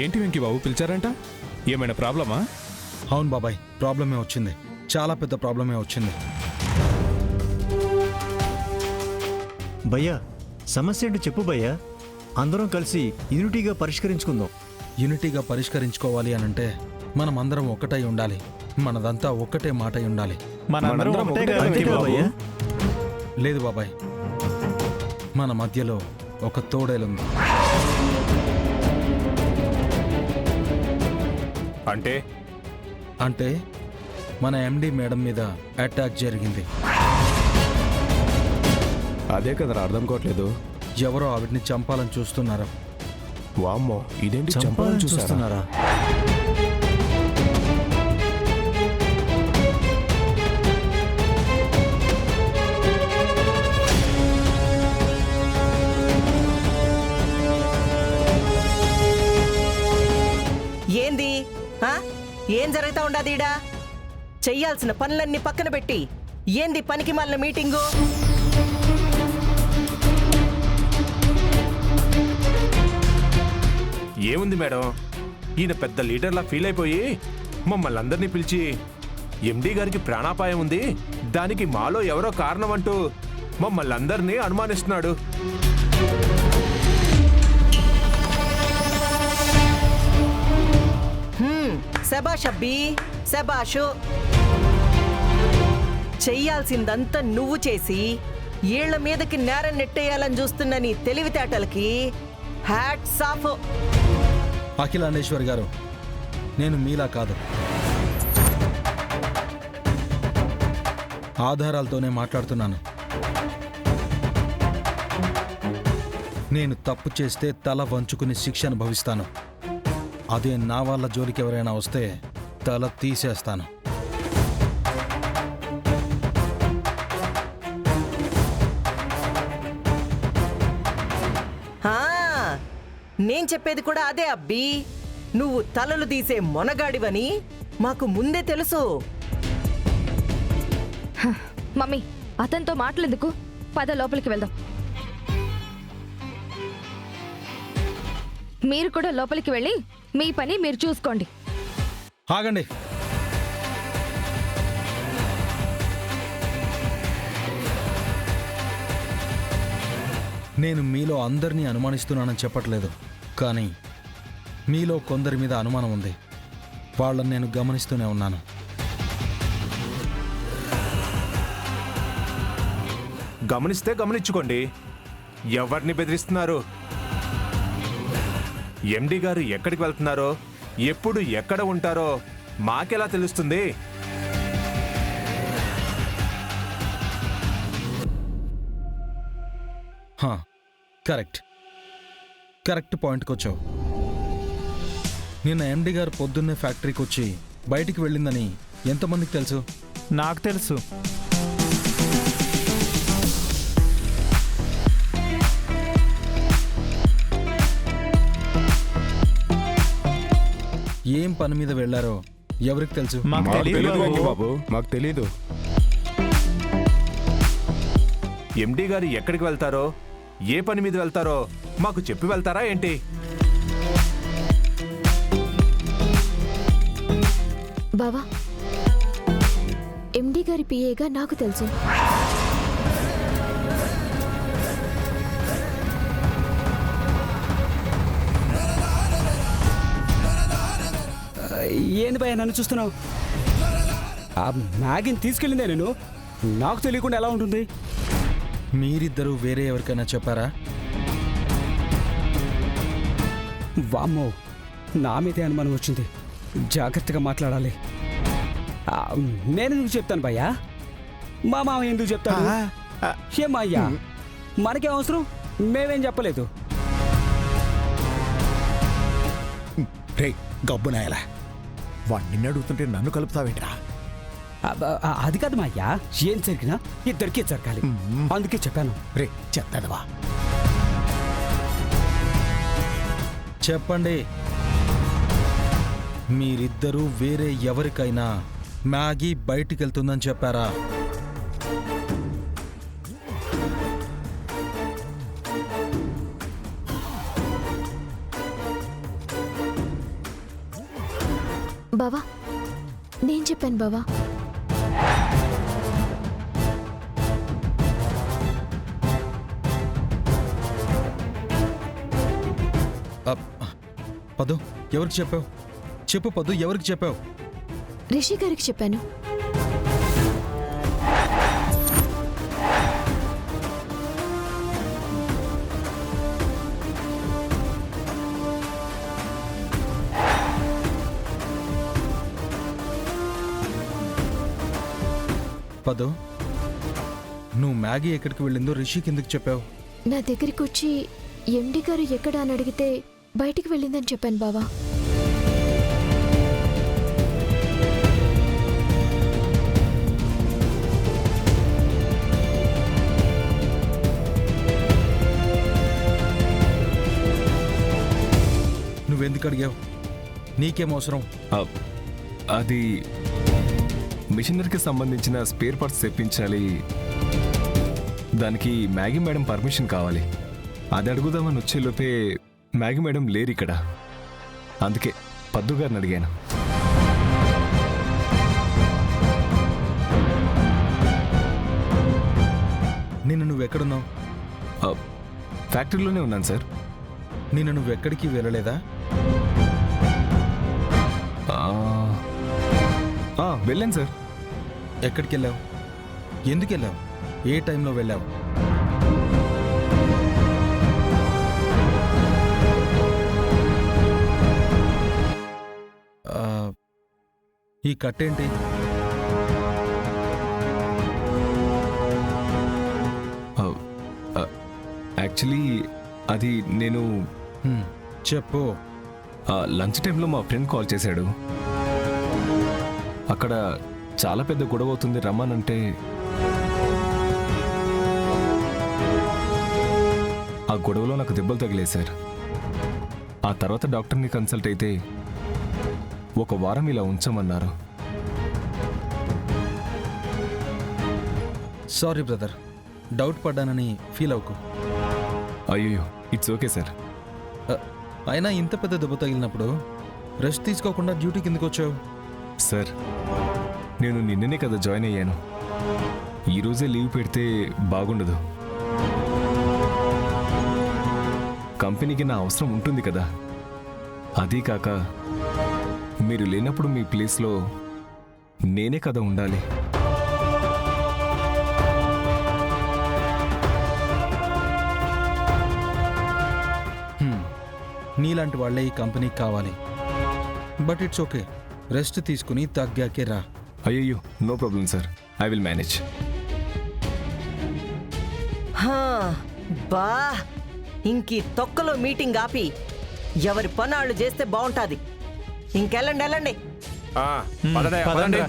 ఏంటి వెంకీ బాబు పిలిచారంట? ఏమైనా ప్రాబ్లమా? అవును బాబాయ్, ప్రాబ్లమే వచ్చింది. చాలా పెద్ద ప్రాబ్లమే వచ్చింది. భయ్యా, సమస్య ఏంటో చెప్పు భయ్యా. అందరం కలిసి యూనిటీగా పరిష్కరించుకుందాం. యూనిటీగా పరిష్కరించుకోవాలి అనంటే మనం అందరం ఒక్కటై ఉండాలి. మనదంతా ఒక్కటే మాట అయి ఉండాలి. మనందరం ఒకటే కదా అంతే వెంకీ కదా బాబు? భయ్యా? లేదు బాబాయ్, మన మధ్యలో ఒక తోడేలుంది. అంటే మన ఎండి మేడం మీద అటాక్ జరిగింది. అదే కదరా అర్థం కావట్లేదు. ఎవరో ఆవిడ్ని చంపాలని చూస్తున్నారు. వామ్మో, ఇదేంటి చంపాలని చూస్తున్నారా? చూస్తున్నారా? ఏంది ఏం జరుగుతా ఉండదీడా? చెయ్యాల్సిన పనులన్నీ పక్కన పెట్టి ఏంది పనికి మాలిన మీటింగు? ఏముంది మేడం, ఈయన పెద్ద లీడర్లా ఫీల్ అయిపోయి మమ్మల్ని అందరినీ పిలిచి ఎండీ గారికి ప్రాణాపాయం ఉంది, దానికి మాలో ఎవరో కారణం అంటూ మమ్మల్ని అందరినీ అనుమానిస్తున్నాడు. శబాష్ అబ్బీ, శబాషు. చెయ్యాల్సిందంతా నువ్వు చేసి ఏళ్ల మీదకి నేరం నెట్టేయాలని చూస్తున్న నీ తెలివితేటలకి హ్యాట్స్ ఆఫ్. అఖిలాండేశ్వర్ గారు, నేను మీలా కాదు, ఆధారాలతోనే మాట్లాడుతున్నాను. నేను తప్పు చేస్తే తల వంచుకుని శిక్ష అనుభవిస్తాను. అదే నా వాళ్ళ జోలికి ఎవరైనా వస్తే తల తీసేస్తాను. నేను చెప్పేది కూడా అదే అబ్బీ. నువ్వు తలలు తీసే మొనగాడివని మాకు ముందే తెలుసు. మమ్మీ, అతనితో మాటలెందుకు? పద లోపలికి వెళ్దాం. మీరు కూడా లోపలికి వెళ్ళి మీ పని మీరు చూసుకోండి. ఆగండి. నేను మీలో అందరినీ అనుమానిస్తున్నానని చెప్పట్లేదు, కానీ మీలో కొందరి మీద అనుమానం ఉంది. వాళ్ళని నేను గమనిస్తూనే ఉన్నాను. గమనిస్తే గమనించుకోండి, ఎవరిని బెదిరిస్తున్నారు? ఎండి గారు ఎక్కడికి వెళ్తున్నారో, ఎప్పుడు ఎక్కడ ఉంటారో మాకెలా తెలుస్తుంది? కరెక్ట్ పాయింట్కి వచ్చావు. నిన్న ఎండి గారు పొద్దున్నే ఫ్యాక్టరీకి వచ్చి బయటికి వెళ్ళిందని ఎంతమందికి తెలుసు? నాకు తెలుసు. ఏం పని మీద వెళ్లారో ఎవరికి తెలుసు? మాకు తెలీదు వెంకీ బాబు, మాకు తెలీదు. ఎండి గారు ఎక్కడికి వెళ్తారో, ఏ పని మీద వెళ్తారో మాకు చెప్పి వెళ్తారా ఏంటి? బావా, ఎండి గారి పిఏగా నాకు తెలుసు. ఏంది భయ నన్ను చూస్తున్నావు? ఆ మ్యాగీని తీసుకెళ్ళిందే నేను, నాకు తెలియకుండా ఎలా ఉంటుంది? మీరిద్దరూ వేరే ఎవరికైనా చెప్పారా? వామ్మో, నా మీదే అనుమానం వచ్చింది. జాగ్రత్తగా మాట్లాడాలి. నేను ఎందుకు చెప్తాను భయ్యా? మా మామ ఎందుకు చెప్తాను? ఏమా అయ్యా, మనకేం అవసరం? మేమేం చెప్పలేదు. రే గబ్బునాయలా, వాడు నిన్ను అడుగుతుంటే నన్ను కలుపుతావేంట్రా? అది కాదు మా అయ్యా, ఏం జరిగినా ఇద్దరికీ జరగాలి, అందుకే చెప్పాను. రే చెత్తదవా, చెప్పండి. మీరిద్దరూ వేరే ఎవరికైనా మ్యాగీ బయటికెళ్తుందని చెప్పారా? బావా నేను చెప్పాను బావా. పదు ఎవరికి చెప్పావు? చెప్పు పదు, ఎవరికి చెప్పావు? రిషి గారికి చెప్పాను. పదు, నువ్వు మ్యాగీ ఎక్కడికి వెళ్ళిందో రిషి కిందకి చెప్పావు? నా దగ్గరికి వచ్చి ఎండి గారు ఎక్కడ అని అడిగితే బయటికి వెళ్ళిందని చెప్పాను బావా. నువ్వెందుకు అడిగావు? నీకేం అవసరం? అది మిషనరీకి సంబంధించిన స్పేర్ పార్ట్స్ తెప్పించాలి. దానికి మ్యాగీ మేడం పర్మిషన్ కావాలి. అది అడుగుదామని వచ్చేలోపే మ్యాగీ మేడం లేరు ఇక్కడ. అందుకే పద్దు గారిని అడిగాను. నిన్ను నువ్వెక్కడున్నావు? ఫ్యాక్టరీలోనే ఉన్నాను సార్. నిన్ను నువ్వెక్కడికి వెళ్ళలేదా? వెళ్ళాను సార్. ఎక్కడికి వెళ్ళావు? ఎందుకు వెళ్ళావు? ఏ టైంలో వెళ్ళావు? ఈ కట్టేంటి? యాక్చువల్లీ అది నేను చెప్పు. లంచ్ టైంలో మా ఫ్రెండ్ కాల్ చేశాడు. అక్కడ చాలా పెద్ద గొడవ అవుతుంది రమ్మనంటే ఆ గొడవలో నాకు దెబ్బలు తగిలేదు సార్. ఆ తర్వాత డాక్టర్ని కన్సల్ట్ అయితే 1 వారం ఇలా ఉంచమన్నారు. సారీ బ్రదర్, డౌట్ పడ్డానని ఫీల్ అవ్వకు. అయ్యో, ఇట్స్ ఓకే సార్. అయినా ఇంత పెద్ద దెబ్బ తగిలినప్పుడు రెస్ట్ తీసుకోకుండా డ్యూటీ కిందకు వచ్చావు? సార్, నేను నిన్ననే కదా జాయిన్ అయ్యాను. ఈరోజే లీవ్ పెడితే బాగుండదు. కంపెనీకి నా అవసరం ఉంటుంది కదా. అదీ కాక మీరు లేనప్పుడు మీ ప్లేస్లో నేనే కదా ఉండాలి. నీలాంటి వాళ్ళే ఈ కంపెనీకి కావాలి. బట్ ఇట్స్ ఓకే, రెస్ట్ తీసుకుని తగ్గాకే రా. అయ్యో, no problem sir, I will manage. బా, ఇంకీ తొక్కలో మీటింగ్ ఆపి ఎవరి పనాళ్ళు చేస్తే బాగుంటాది. ఇంకెళ్ళండి. పదండి.